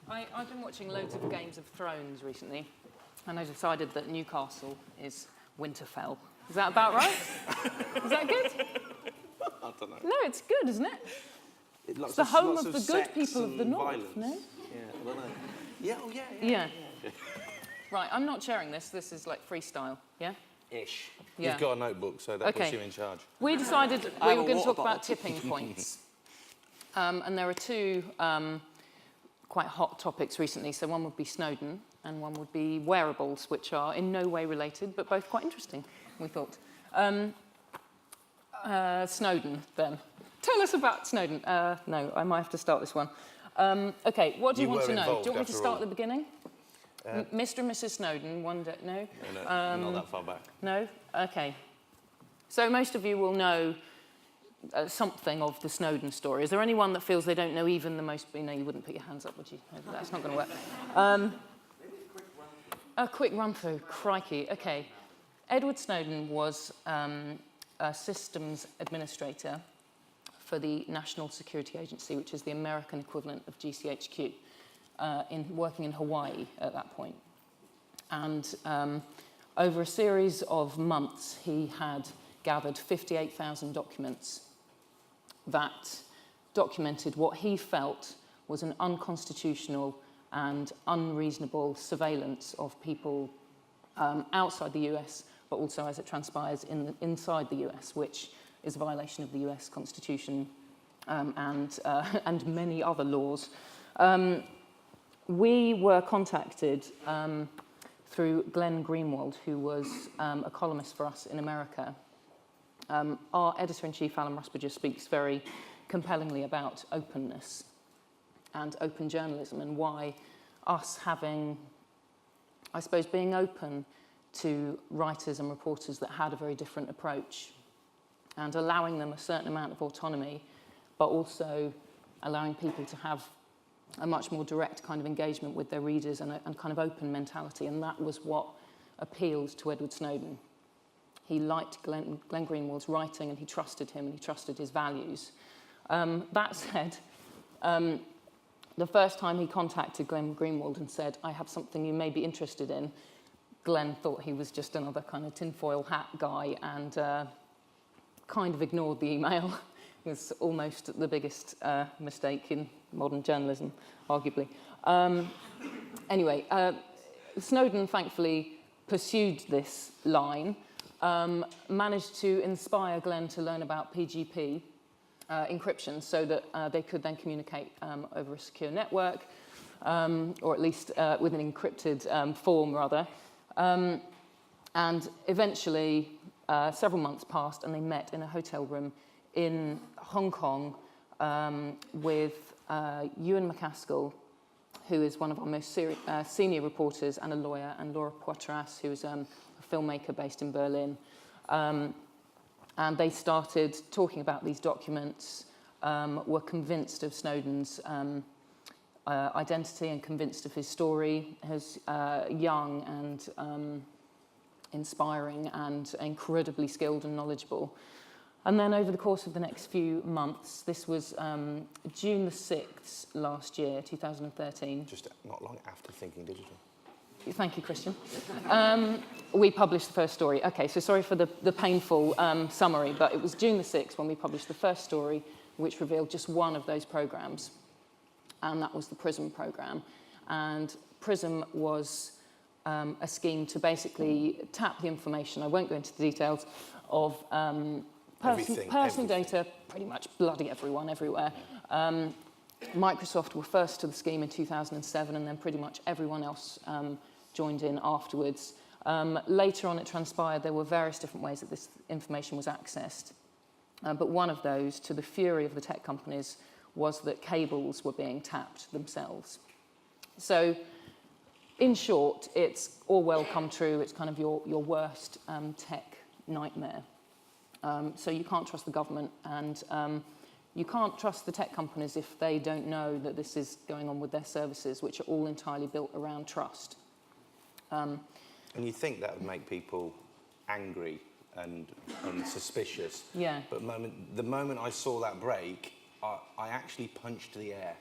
I've been watching loads of Games of Thrones recently, and I decided that Newcastle is Winterfell. Is that about right? Is that good? I don't know. No, it's good, isn't it? It's the home of the good people of the north, no? Yeah, I don't know. Yeah, oh yeah. Yeah. Right, I'm not sharing this. This is like freestyle, yeah? Ish. Yeah. You've got a notebook, so that puts you in charge. We decided we were going to talk about tipping points. And there are two quite hot topics recently. So one would be Snowdon and one would be wearables, which are in no way related, but both quite interesting, we thought. Snowdon, then. Tell us about Snowdon. No, I might have to start this one. OK, what do you want to know? Do you want me to start at the beginning? Mr. and Mrs. Snowdon, one day, no? No, not that far back. No? OK. So most of you will know something of the Snowdon story. Is there anyone that feels they don't know even the most... No, you wouldn't put your hands up, would you? That's not going to work. A quick run-through. Crikey. OK. Edward Snowdon was a systems administrator for the National Security Agency, which is the American equivalent of GCHQ, working in Hawaii at that point. And over a series of months, he had gathered 58,000 documents that documented what he felt was an unconstitutional and unreasonable surveillance of people outside the US, but also, as it transpires, inside the US, which is a violation of the US Constitution and many other laws. We were contacted through Glenn Greenwald, who was a columnist for us in America. Our editor-in-chief, Alan Rusbridger, speaks very compellingly about openness and open journalism and why us having, I suppose, being open to writers and reporters that had a very different approach and allowing them a certain amount of autonomy, but also allowing people to have a much more direct kind of engagement with their readers and kind of open mentality. And that was what appealed to Edward Snowdon. He liked Glenn Greenwald's writing and he trusted him and he trusted his values. That said, the first time he contacted Glenn Greenwald and said, I have something you may be interested in, Glenn thought he was just another kind of tinfoil hat guy and kind of ignored the email. It was almost the biggest mistake in modern journalism, arguably. Anyway, Snowdon thankfully pursued this line, managed to inspire Glenn to learn about PGP encryption so that they could then communicate over a secure network, or at least with an encrypted form, rather. And eventually, several months passed and they met in a hotel room in Hong Kong with Ewan McCaskill, who is one of our most senior reporters and a lawyer, and Laura Poitras, who is a filmmaker based in Berlin. And they started talking about these documents, were convinced of Snowdon's identity and convinced of his story, his young and inspiring and incredibly skilled and knowledgeable. And then over the course of the next few months, this was June the 6th last year, 2013. Just not long after Thinking Digital. Thank you, Christian. We published the first story. OK, so sorry for the painful summary, but it was June the 6th when we published the first story, which revealed just one of those programmes, and that was the PRISM programme. And PRISM was a scheme to basically tap the information, I won't go into the details, of personal data, pretty much bloody everyone, everywhere. Microsoft were first to the scheme in 2007, and then pretty much everyone else joined in afterwards. Later on, it transpired there were various different ways that this information was accessed. But one of those, to the fury of the tech companies, was that cables were being tapped themselves. So, in short, it's all well come true. It's kind of your worst tech nightmare. So you can't trust the government, and you can't trust the tech companies if they don't know that this is going on with their services, which are all entirely built around trust. And you think that would make people angry and suspicious. Yeah. But the moment I saw that break, I actually punched the air.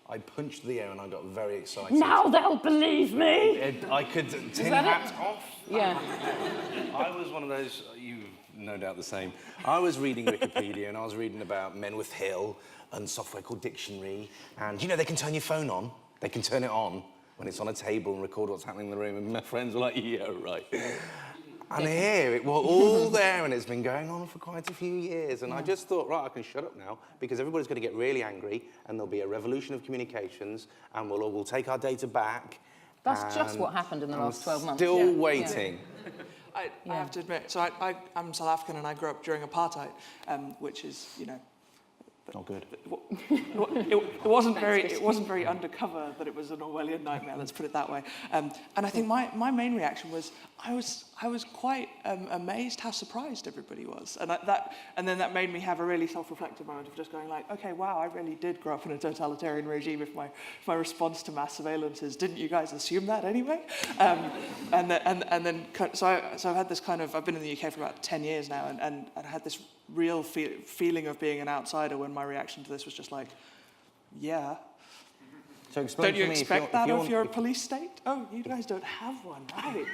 I punched the air and I got very excited. Now they'll believe me! I could tin hat off. Yeah. I was one of those, you no doubt the same. I was reading Wikipedia and I was reading about Menwith Hill and software called Dictionary. And, you know, they can turn your phone on. They can turn it on when it's on a table and record what's happening in the room. And my friends were like, yeah, right. And here, it was all there, and it's been going on for quite a few years. And I just thought, right, I can shut up now, because everybody's going to get really angry, and there'll be a revolution of communications, and we'll take our data back. That's just what happened in the last 12 months. Still waiting. I have to admit, so I'm South African and I grew up during apartheid, which is, you know, not good. It wasn't very undercover that it was an Orwellian nightmare. Let's put it that way. And I think my main reaction was I was quite amazed how surprised everybody was, and then that made me have a really self-reflective moment of just going like, okay, wow, I really did grow up in a totalitarian regime. If my response to mass surveillance is, didn't you guys assume that anyway? And then so I've had this kind of, I've been in the UK for about 10 years now, and I had this real feeling of being an outsider when my reaction to this was just like, yeah. So explain don't you to me expect that of your police state? Oh, you guys don't have one, right?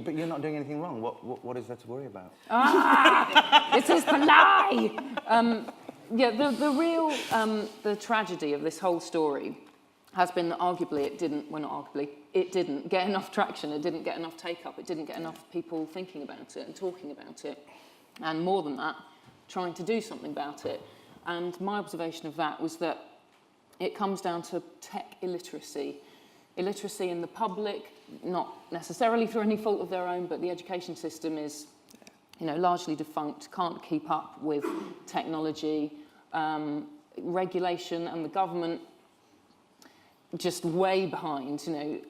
But you're not doing anything wrong. What is there to worry about? This is the lie! The real the tragedy of this whole story has been that arguably it didn't get enough traction, it didn't get enough take-up, it didn't get enough people thinking about it and talking about it. And more than that, trying to do something about it. And my observation of that was that it comes down to tech illiteracy. Illiteracy in the public, not necessarily through any fault of their own, but the education system is, you know, largely defunct, can't keep up with technology, regulation, and the government just way behind, you know.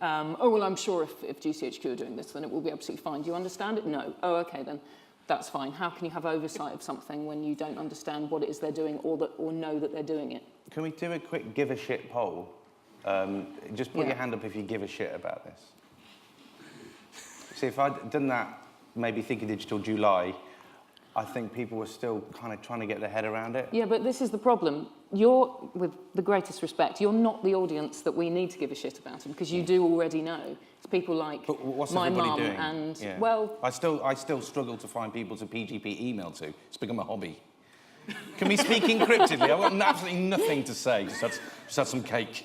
Oh, well, I'm sure if GCHQ are doing this, then it will be absolutely fine. Do you understand it? No. Oh, okay, then. That's fine. How can you have oversight of something when you don't understand what it is they're doing or know that they're doing it? Can we do a quick give a shit poll? Just put your hand up if you give a shit about this. See, if I'd done that, maybe Thinking Digital July, I think people were still kind of trying to get their head around it. Yeah, but this is the problem. You're, with the greatest respect, you're not the audience that we need to give a shit about them, because you do already know. It's people like my mum and, well... I still struggle to find people to PGP email to. It's become a hobby. Can we speak encryptedly? I've got absolutely nothing to say. Just have some cake.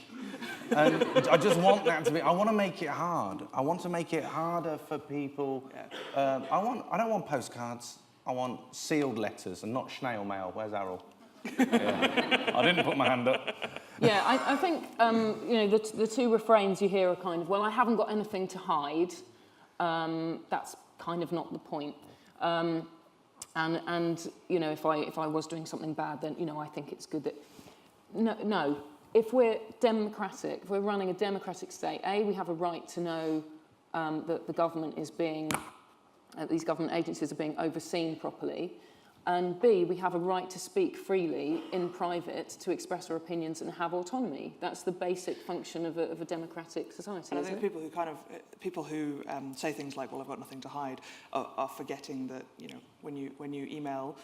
And I just want that to be... I want to make it hard. I want to make it harder for people. I don't want postcards. I want sealed letters and not snail mail. Where's Errol? I didn't put my hand up. Yeah, I think, you know, the two refrains you hear are kind of, well, I haven't got anything to hide. That's kind of not the point. And you know, if I was doing something bad, then, you know, I think it's good that... No. If we're democratic, if we're running a democratic state, A, we have a right to know that the government is being... these government agencies are being overseen properly, and B, we have a right to speak freely in private, to express our opinions and have autonomy. That's the basic function of a democratic society. And I think people who say things like, "Well, I've got nothing to hide," are forgetting that, you know, when you email,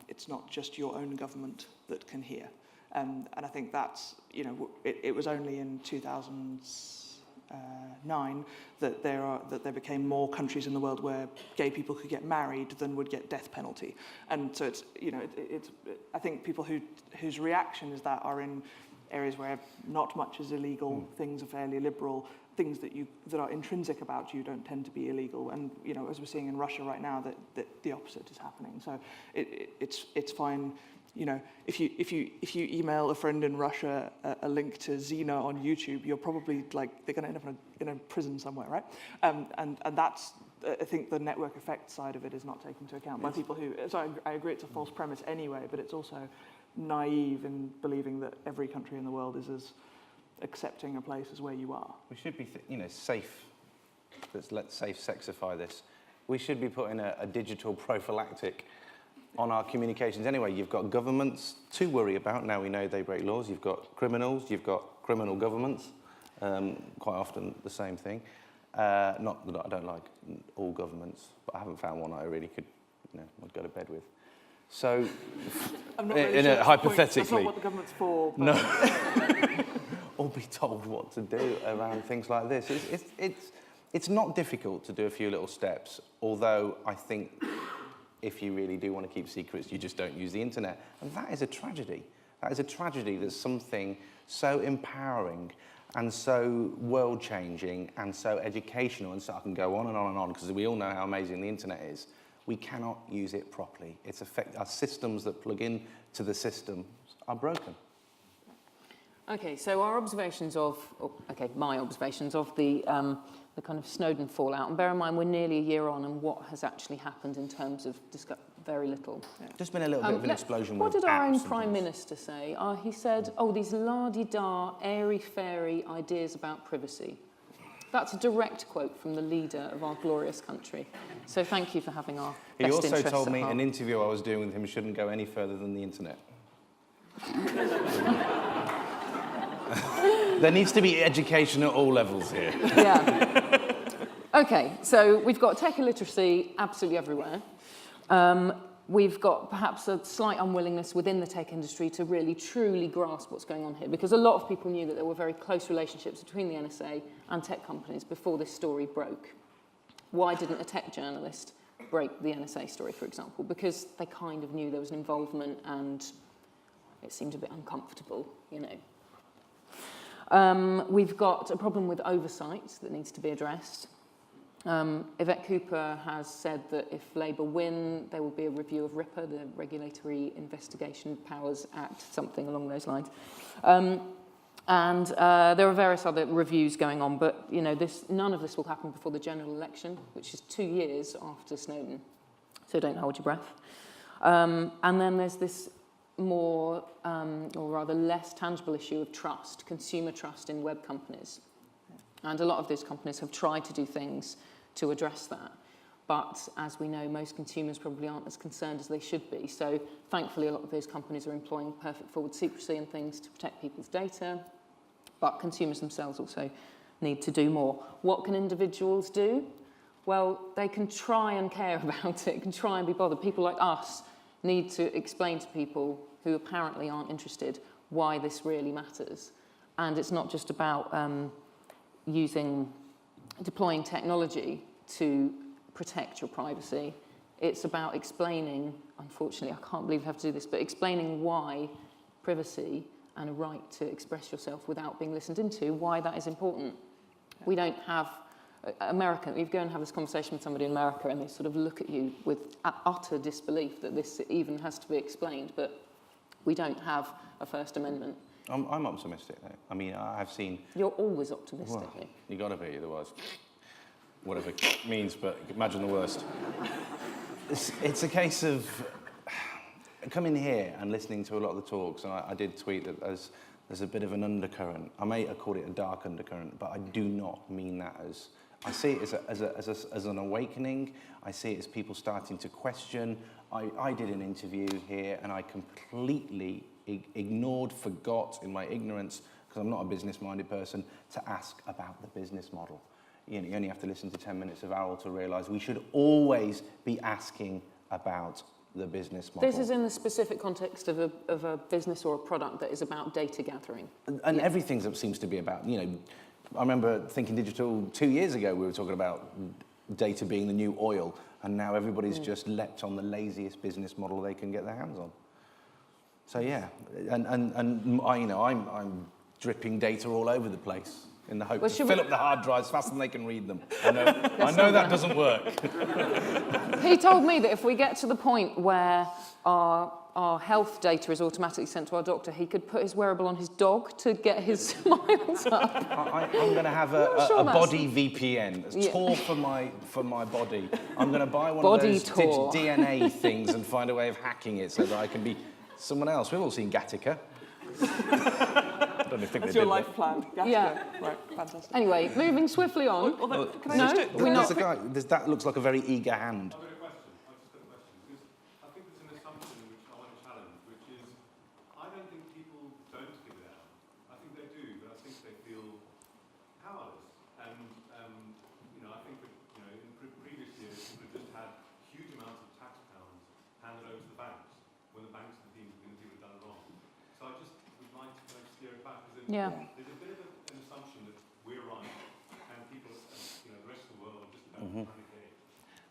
it's not just your own government that can hear. And I think that's, you know, it was only in 2009 that there became more countries in the world where gay people could get married than would get death penalty. And so it's, you know, I think people whose reaction is that are in areas where not much is illegal, things are fairly liberal, things that are intrinsic about you don't tend to be illegal. And, you know, as we're seeing in Russia right now, that the opposite is happening. So it's fine. You know, if you email a friend in Russia a link to Xena on YouTube, you're probably like, they're going to end up in a prison somewhere, right? And that's, I think, the network effect side of it is not taken into account by people who. So I agree, it's a false premise anyway, but it's also naive in believing that every country in the world is as accepting a place as where you are. We should be, you know, safe. Let's safe sexify this. We should be putting a digital prophylactic on our communications anyway. You've got governments to worry about. Now we know they break laws. You've got criminals. You've got criminal governments. Quite often the same thing. Not that I don't like all governments, but I haven't found one I really could, you know, I'd go to bed with. So, I'm not really in sure a, that's the point. That's hypothetically, not what the government's for. But no, or be told what to do around things like this. It's not difficult to do a few little steps, although I think if you really do want to keep secrets, you just don't use the internet. And that is a tragedy. That is a tragedy that something so empowering and so world-changing and so educational, and so I can go on and on and on, because we all know how amazing the internet is, we cannot use it properly. Our systems that plug in to the systems are broken. Okay, so our observations of, my observations of the kind of Snowdon fallout, and bear in mind we're nearly a year on, and what has actually happened in terms of very little. Just been a little bit of an explosion What with did our own apps and Prime things. Minister say? He said, these la-di-da, airy-fairy ideas about privacy. That's a direct quote from the leader of our glorious country. So thank you for having our He best also interests told at me heart. an interview I was doing with him shouldn't go any further than the internet. There needs to be education at all levels here. Yeah. Okay, so we've got tech illiteracy absolutely everywhere. We've got perhaps a slight unwillingness within the tech industry to really truly grasp what's going on here, because a lot of people knew that there were very close relationships between the NSA and tech companies before this story broke. Why didn't a tech journalist break the NSA story, for example? Because they kind of knew there was an involvement and it seemed a bit uncomfortable, you know. We've got a problem with oversight that needs to be addressed. Yvette Cooper has said that if Labour win, there will be a review of RIPA, the Regulatory Investigation Powers Act, something along those lines. And there are various other reviews going on, but you know, none of this will happen before the general election, which is 2 years after Snowdon. So don't hold your breath. And then there's this more, or rather less tangible issue of trust, consumer trust in web companies. And a lot of those companies have tried to do things to address that. But as we know, most consumers probably aren't as concerned as they should be. So thankfully, a lot of those companies are employing perfect forward secrecy and things to protect people's data. But consumers themselves also need to do more. What can individuals do? Well, they can try and care about it, can try and be bothered. People like us need to explain to people who apparently aren't interested why this really matters. And it's not just about deploying technology to protect your privacy. It's about explaining, unfortunately, I can't believe I have to do this, but explaining why privacy and a right to express yourself without being listened into, why that is important. We don't have you go and have this conversation with somebody in America and they sort of look at you with utter disbelief that this even has to be explained, but we don't have a First Amendment. I'm optimistic, though. I mean, I've seen... You're always optimistic. Well, you got to be, otherwise, whatever it means, but imagine the worst. It's a case of coming here and listening to a lot of the talks, and I did tweet that there's a bit of an undercurrent. I may have called it a dark undercurrent, but I do not mean that as... I see it as an awakening. I see it as people starting to question. I did an interview here, and I completely ignored, forgot in my ignorance, because I'm not a business-minded person, to ask about the business model. You know, you only have to listen to 10 minutes of Owl to realise we should always be asking about the business model. This is in the specific context of a business or a product that is about data gathering. And everything that seems to be about, you know, I remember Thinking Digital 2 years ago, we were talking about data being the new oil, and now everybody's just leapt on the laziest business model they can get their hands on. So yeah, and I, you know, I'm dripping data all over the place in the hope to fill up the hard drives faster than they can read them. I know that doesn't work. He told me that if we get to the point where our health data is automatically sent to our doctor, he could put his wearable on his dog to get his miles up. I'm going to have a body VPN, a Tor for my body. I'm going to buy one of those DNA things and find a way of hacking it so that I can be someone else. We've all seen Gattaca. I don't think That's they your did life plan. Yeah. Right, fantastic. Anyway, moving swiftly on. Can I just do... There's a guy, that looks like a very eager hand. I've got a question. I've just got a question. Because I think there's an assumption which I want to challenge, which is I don't think people don't give it out. I think they do, but I think they feel powerless. And, you know, I think that, you know, in previous years, people have just had huge amounts of tax pounds handed over to the banks. Yeah. There's a bit of an assumption that we're right and people, the rest of the world just don't communicate.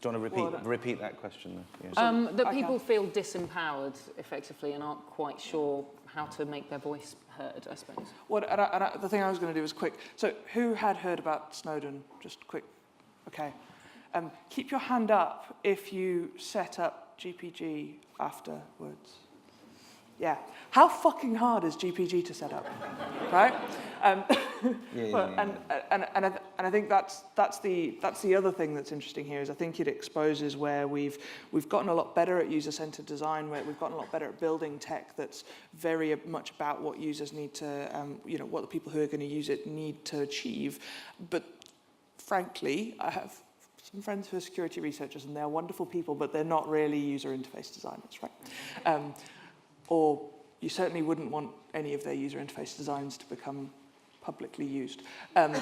Do you want to repeat that question? Then? Yeah. That people feel disempowered, effectively, and aren't quite sure how to make their voice heard, I suppose. The thing I was going to do was quick. So who had heard about Snowdon? Just quick. Okay. Keep your hand up if you set up GPG afterwards. Yeah. How fucking hard is GPG to set up? Right? And I think that's the other thing that's interesting here is I think it exposes where we've gotten a lot better at user-centered design, where we've gotten a lot better at building tech that's very much about what users need to, what the people who are going to use it need to achieve. But frankly, I have some friends who are security researchers and they're wonderful people, but they're not really user interface designers, right? Or you certainly wouldn't want any of their user interface designs to become publicly used. And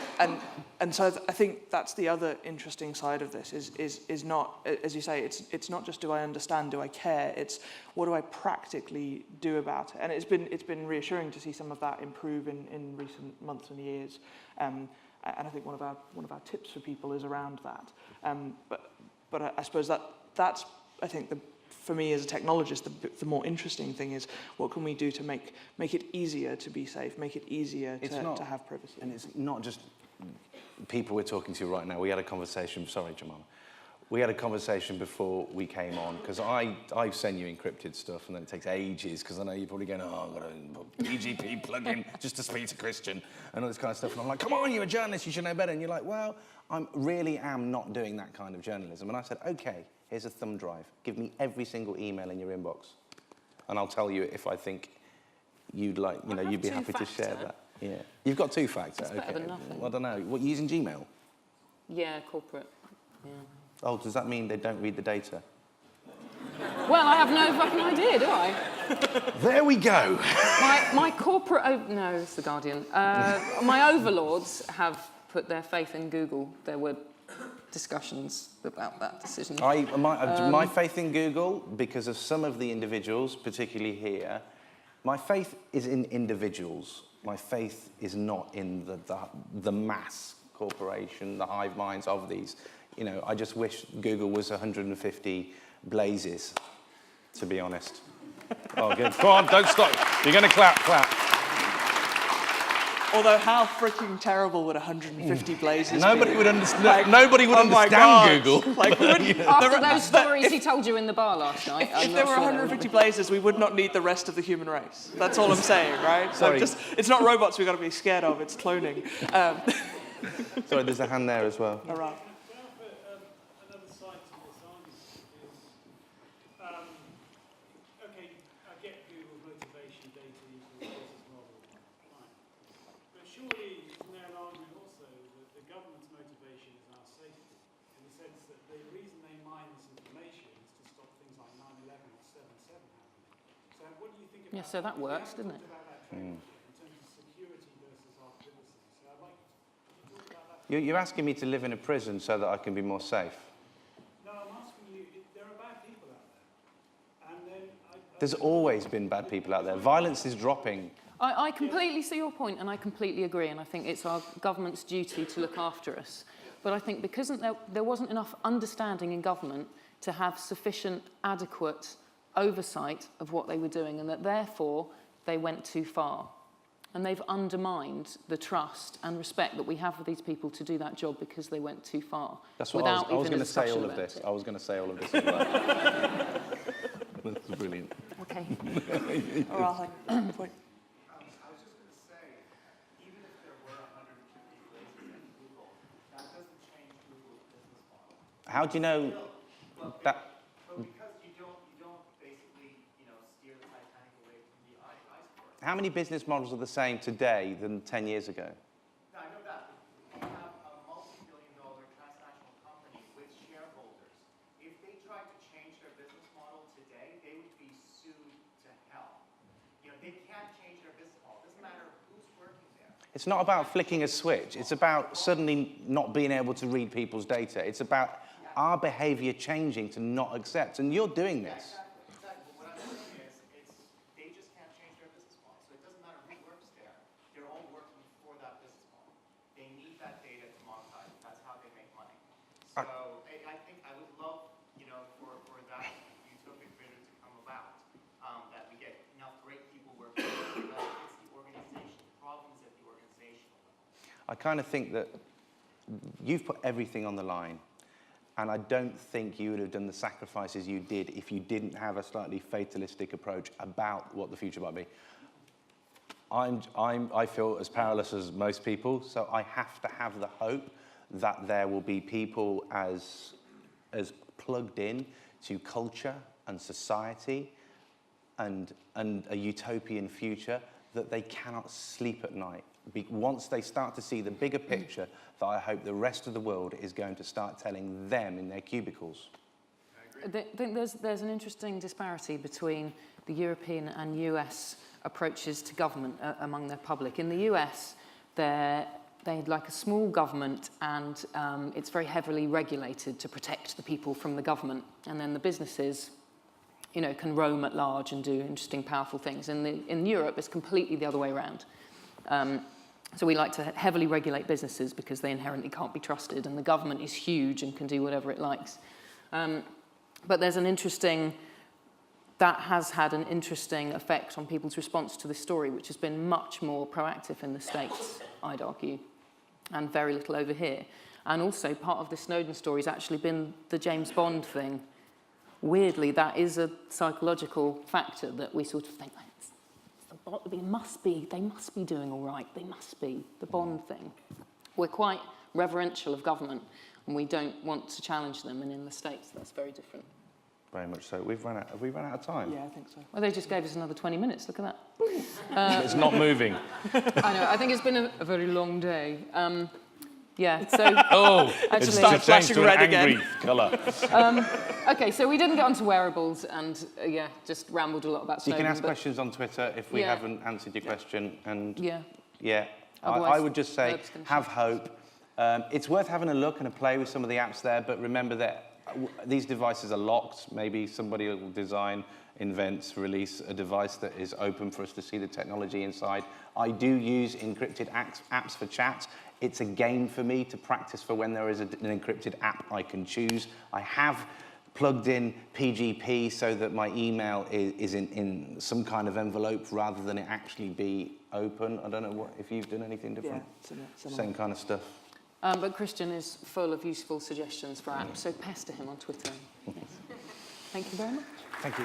so I think that's the other interesting side of this is not, as you say, it's not just do I understand, do I care, it's what do I practically do about it. And it's been reassuring to see some of that improve in recent months and years. And I think one of our tips for people is around that. But I suppose that's I think for me as a technologist, the more interesting thing is what can we do to make it easier to be safe, make it easier to have privacy. And it's not just people we're talking to right now. We had a conversation, sorry, Jemima. We had a conversation before we came on, because I send you encrypted stuff and then it takes ages, because I know you're probably going, oh, I've got a PGP plugin just to speak to Christian and all this kind of stuff. And I'm like, come on, you're a journalist, you should know better. And you're like, well, I really am not doing that kind of journalism. And I said, okay, here's a thumb drive. Give me every single email in your inbox. And I'll tell you if I think you'd like, you'd be happy to share that. Yeah. You've got two-factor. That's better than nothing. Well, I don't know. What, using Gmail? Yeah, corporate. Yeah. Oh, does that mean they don't read the data? Well, I have no fucking idea, do I? There we go. My corporate... no, it's The Guardian. My overlords have put their faith in Google. There were discussions about that decision. My faith in Google, because of some of the individuals, particularly here, my faith is in individuals. My faith is not in the mass corporation, the hive minds of these. I just wish Google was 150 blazes, to be honest. Oh, good. Go on, don't stop. You're going to clap. Although, how freaking terrible would 150 blazes Nobody be? would understand. Nobody would understand Google. After those stories he told you in the bar last night. If there were 150 blazes, we would not need the rest of the human race. That's all I'm saying, right? So it's not robots we've got to be scared of. It's cloning. Sorry, there's a hand there as well. All right. Another side to this argument is, okay, I get Google's motivation, data equals business model, fine. But surely isn't there an argument also that the government's motivation is our safety, in the sense that the reason they mine this information is to stop things like 9/11 or 7/7 happening. So what do you think about Yeah, so that works, didn't it? about that trade-off in terms of security versus our privacy? So I'd like you to talk about that. You're asking me to live in a prison so that I can be more safe. No, I'm asking you, there are bad people out there. And then There's always been bad people out there. Violence is dropping. I completely see your point, and I completely agree, and I think it's our government's duty to look after us. But I think because there wasn't enough understanding in government to have sufficient, adequate oversight of what they were doing, and that therefore they went too far. And they've undermined the trust and respect that we have for these people to do that job because they went too far. That's what I was going to say all of this. I was going to say all of this as well. That's brilliant. Okay. All right. Point. I was just going to say, even if there were 150 blazes at Google, that doesn't change Google's business model. How do you know that? But because you don't basically, steer the Titanic away from the iceberg. How many business models are the same today than 10 years ago? No, I know that. You have a multi-billion-dollar transnational company with shareholders. If they tried to change their business model today, they would be sued to hell. They can't change their business model. It doesn't matter who's working there. It's not about flicking a switch. It's about suddenly not being able to read people's data. It's about our behavior changing to not accept. And you're doing this. Exactly. But what I'm saying is, they just can't change their business model. So it doesn't matter who works there. They're all working So I think I would love, you know, for that utopic vision to come about, that we get enough great people working together, but it's the organization. The problem is at the organizational level. I kind of think that you've put everything on the line, and I don't think you would have done the sacrifices you did if you didn't have a slightly fatalistic approach about what the future might be. I feel as powerless as most people, so I have to have the hope that there will be people as plugged in to culture and society and a utopian future that they cannot sleep at night. Once they start to see the bigger picture, that I hope the rest of the world is going to start telling them in their cubicles. I think there's an interesting disparity between the European and US approaches to government among their public. In the US, they'd like a small government, and it's very heavily regulated to protect the people from the government. And then the businesses, you know, can roam at large and do interesting, powerful things. In Europe, it's completely the other way around. So we like to heavily regulate businesses because they inherently can't be trusted, and the government is huge and can do whatever it likes. But there's that has had an interesting effect on people's response to this story, which has been much more proactive in the States, I'd argue, and very little over here. And also, part of the Snowdon story has actually been the James Bond thing. Weirdly, that is a psychological factor that we sort of think, they must be doing all right. They must be, the Bond thing. We're quite reverential of government, and we don't want to challenge them, and in the States, that's very different. Very much so. Have we run out of time? Yeah, I think so. Well, they just gave us another 20 minutes. Look at that. It's not moving. I know. I think it's been a very long day. Yeah, so... Oh, actually, it's just flashing to red an angry again. colour. OK, so we didn't get onto wearables and, just rambled a lot about You Snowdon. can ask questions on Twitter if we Yeah. haven't answered your question. And Yeah. I Otherwise, would just say, Herb's gonna have shout. hope. It's worth having a look and a play with some of the apps there, but remember that these devices are locked. Maybe somebody will design, invent, release a device that is open for us to see the technology inside. I do use encrypted apps for chat. It's a game for me to practice for when there is an encrypted app I can choose. I have plugged in PGP so that my email is in some kind of envelope rather than it actually be open. I don't know if you've done anything different. Yeah, similar. Same kind of stuff. But Christian is full of useful suggestions for apps, so pester him on Twitter. Yes. Thank you very much. Thank you.